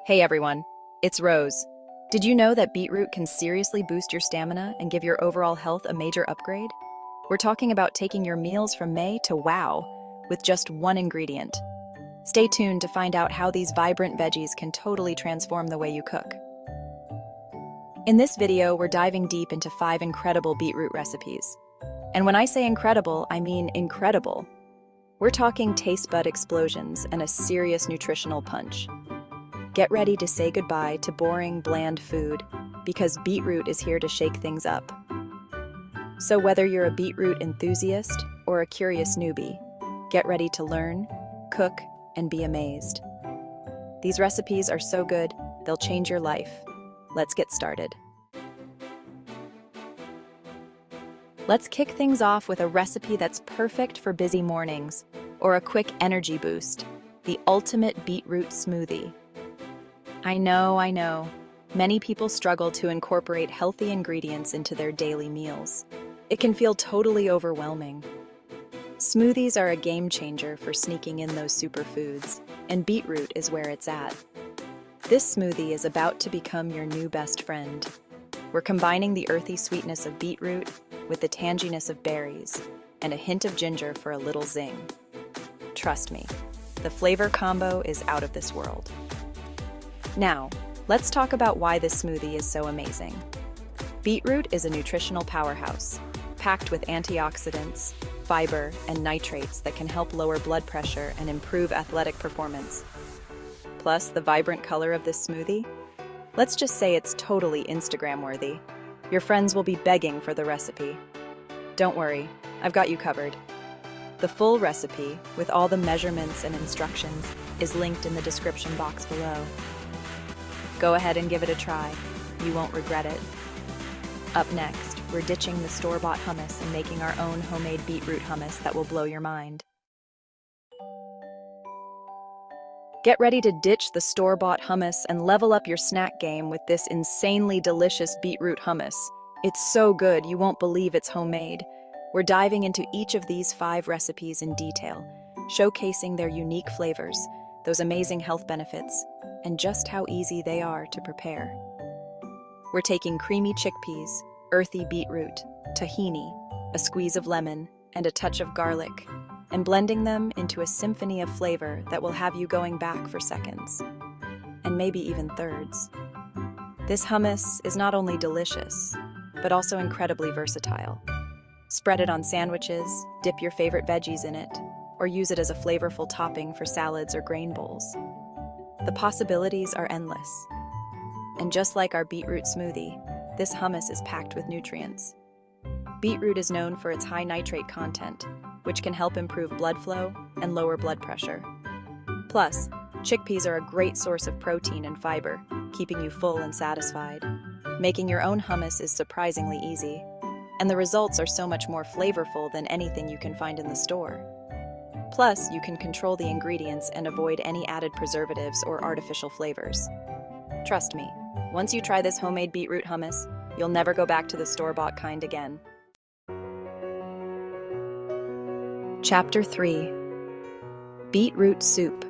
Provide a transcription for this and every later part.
Hey everyone, it's Rose. Did you know that beetroot can seriously boost your stamina and give your overall health a major upgrade? We're talking about taking your meals from May to wow with just one ingredient. Stay tuned to find out how these vibrant veggies can totally transform the way you cook. In this video, we're diving deep into 5 incredible beetroot recipes. And when I say incredible, I mean incredible. We're talking taste bud explosions and a serious nutritional punch. Get ready to say goodbye to boring, bland food, because beetroot is here to shake things up. So whether you're a beetroot enthusiast or a curious newbie, get ready to learn, cook, and be amazed. These recipes are so good, they'll change your life. Let's get started. Let's kick things off with a recipe that's perfect for busy mornings or a quick energy boost, the ultimate beetroot smoothie. I know. Many people struggle to incorporate healthy ingredients into their daily meals. It can feel totally overwhelming. Smoothies are a game changer for sneaking in those superfoods, and beetroot is where it's at. This smoothie is about to become your new best friend. We're combining the earthy sweetness of beetroot with the tanginess of berries and a hint of ginger for a little zing. Trust me, the flavor combo is out of this world. Now, let's talk about why this smoothie is so amazing. Beetroot is a nutritional powerhouse, packed with antioxidants, fiber, and nitrates that can help lower blood pressure and improve athletic performance. Plus, the vibrant color of this smoothie? Let's just say it's totally Instagram-worthy. Your friends will be begging for the recipe. Don't worry, I've got you covered. The full recipe, with all the measurements and instructions, is linked in the description box below. Go ahead and give it a try. You won't regret it. Up next, we're ditching the store-bought hummus and making our own homemade beetroot hummus that will blow your mind. Get ready to ditch the store-bought hummus and level up your snack game with this insanely delicious beetroot hummus. It's so good, you won't believe it's homemade. We're diving into each of these 5 recipes in detail, showcasing their unique flavors, those amazing health benefits, and just how easy they are to prepare. We're taking creamy chickpeas, earthy beetroot, tahini, a squeeze of lemon, and a touch of garlic, and blending them into a symphony of flavor that will have you going back for seconds, and maybe even thirds. This hummus is not only delicious, but also incredibly versatile. Spread it on sandwiches, dip your favorite veggies in it, or use it as a flavorful topping for salads or grain bowls. The possibilities are endless. And just like our beetroot smoothie, this hummus is packed with nutrients. Beetroot is known for its high nitrate content, which can help improve blood flow and lower blood pressure. Plus, chickpeas are a great source of protein and fiber, keeping you full and satisfied. Making your own hummus is surprisingly easy, and the results are so much more flavorful than anything you can find in the store. Plus, you can control the ingredients and avoid any added preservatives or artificial flavors. Trust me, once you try this homemade beetroot hummus, you'll never go back to the store-bought kind again. Chapter 3: Beetroot Soup.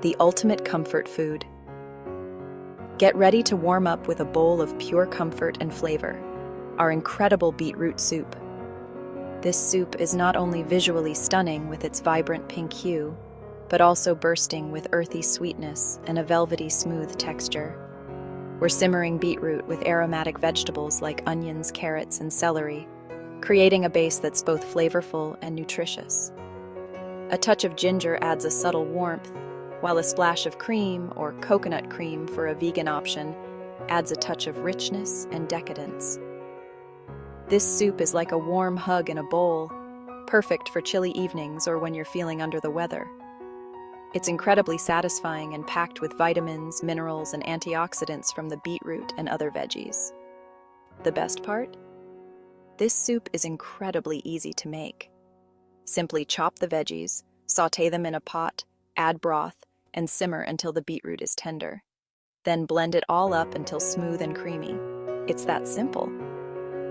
The ultimate comfort food. Get ready to warm up with a bowl of pure comfort and flavor, our incredible beetroot soup. This soup is not only visually stunning with its vibrant pink hue, but also bursting with earthy sweetness and a velvety smooth texture. We're simmering beetroot with aromatic vegetables like onions, carrots, and celery, creating a base that's both flavorful and nutritious. A touch of ginger adds a subtle warmth, while a splash of cream, or coconut cream for a vegan option, adds a touch of richness and decadence. This soup is like a warm hug in a bowl, perfect for chilly evenings or when you're feeling under the weather. It's incredibly satisfying and packed with vitamins, minerals, and antioxidants from the beetroot and other veggies. The best part? This soup is incredibly easy to make. Simply chop the veggies, sauté them in a pot, add broth, and simmer until the beetroot is tender. Then blend it all up until smooth and creamy. It's that simple.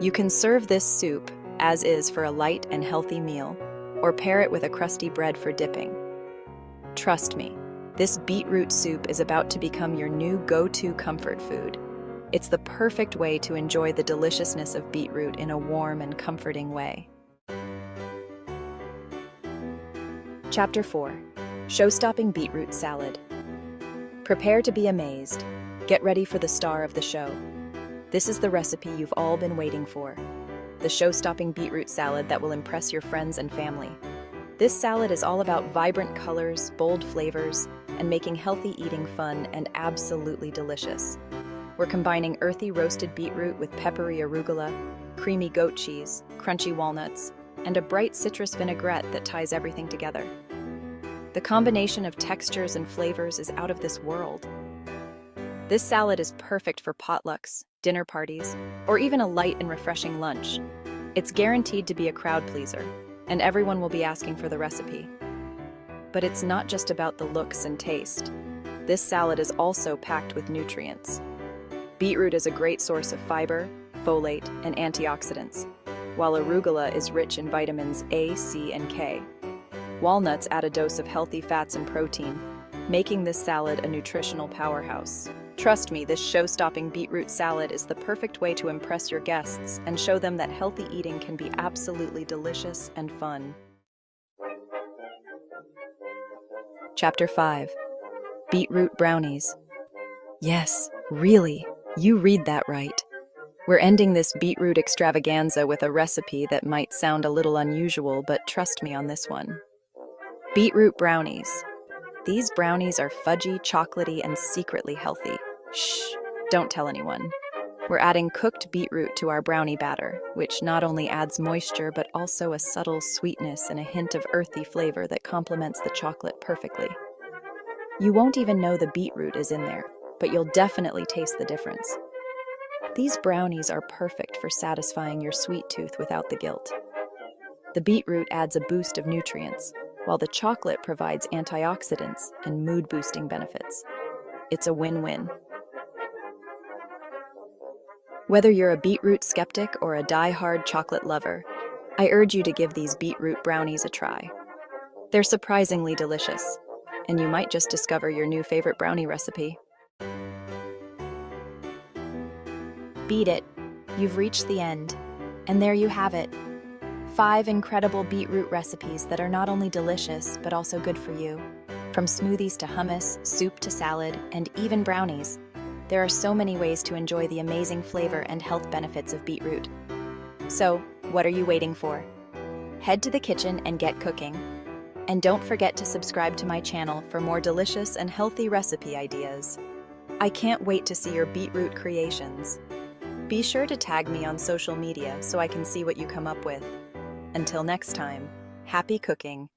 You can serve this soup as is for a light and healthy meal, or pair it with a crusty bread for dipping. Trust me, this beetroot soup is about to become your new go-to comfort food. It's the perfect way to enjoy the deliciousness of beetroot in a warm and comforting way. Chapter 4. Show-stopping Beetroot Salad. Prepare to be amazed. Get ready for the star of the show. This is the recipe you've all been waiting for. The show-stopping beetroot salad that will impress your friends and family. This salad is all about vibrant colors, bold flavors, and making healthy eating fun and absolutely delicious. We're combining earthy roasted beetroot with peppery arugula, creamy goat cheese, crunchy walnuts, and a bright citrus vinaigrette that ties everything together. The combination of textures and flavors is out of this world. This salad is perfect for potlucks, dinner parties, or even a light and refreshing lunch. It's guaranteed to be a crowd pleaser, and everyone will be asking for the recipe. But it's not just about the looks and taste. This salad is also packed with nutrients. Beetroot is a great source of fiber, folate, and antioxidants, while arugula is rich in vitamins A, C, and K. Walnuts add a dose of healthy fats and protein, making this salad a nutritional powerhouse. Trust me, this show-stopping beetroot salad is the perfect way to impress your guests and show them that healthy eating can be absolutely delicious and fun. Chapter 5. Beetroot Brownies. Yes, really, you read that right. We're ending this beetroot extravaganza with a recipe that might sound a little unusual, but trust me on this one. Beetroot brownies. These brownies are fudgy, chocolatey, and secretly healthy. Shh, don't tell anyone. We're adding cooked beetroot to our brownie batter, which not only adds moisture but also a subtle sweetness and a hint of earthy flavor that complements the chocolate perfectly. You won't even know the beetroot is in there, but you'll definitely taste the difference. These brownies are perfect for satisfying your sweet tooth without the guilt. The beetroot adds a boost of nutrients, while the chocolate provides antioxidants and mood-boosting benefits. It's a win-win. Whether you're a beetroot skeptic or a die-hard chocolate lover, I urge you to give these beetroot brownies a try. They're surprisingly delicious, and you might just discover your new favorite brownie recipe. Beat it. You've reached the end. And there you have it. 5 incredible beetroot recipes that are not only delicious, but also good for you. From smoothies to hummus, soup to salad, and even brownies, there are so many ways to enjoy the amazing flavor and health benefits of beetroot. So, what are you waiting for? Head to the kitchen and get cooking. And don't forget to subscribe to my channel for more delicious and healthy recipe ideas. I can't wait to see your beetroot creations. Be sure to tag me on social media so I can see what you come up with. Until next time, happy cooking